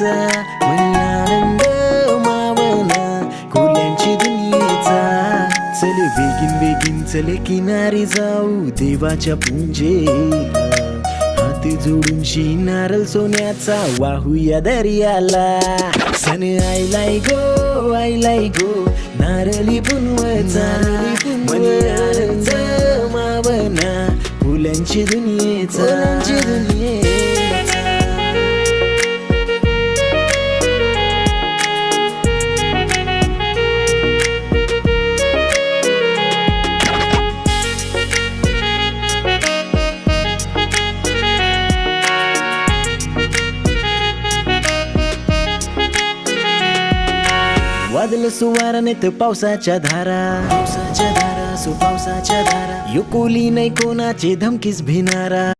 दुनियेचा, मनी आनंद मावना कोल्यांची दुनियेचा. चल बेगीन बेगीन चल किनारी जाऊ देवाच्या पुंजेला, हात जोडून नारळ सोन्याचा वाहूया दर्याला. सन आयलाय गो नारळी पुनवचा, मनी आनंद मावना फुलांची दुनियेचा. वादळ सुवारनेत पावसाच्या धारा, पावसाच्या धारा, पावसाच्या धारा. यो कोली नाही कोणाचे धमकीस भिनारा.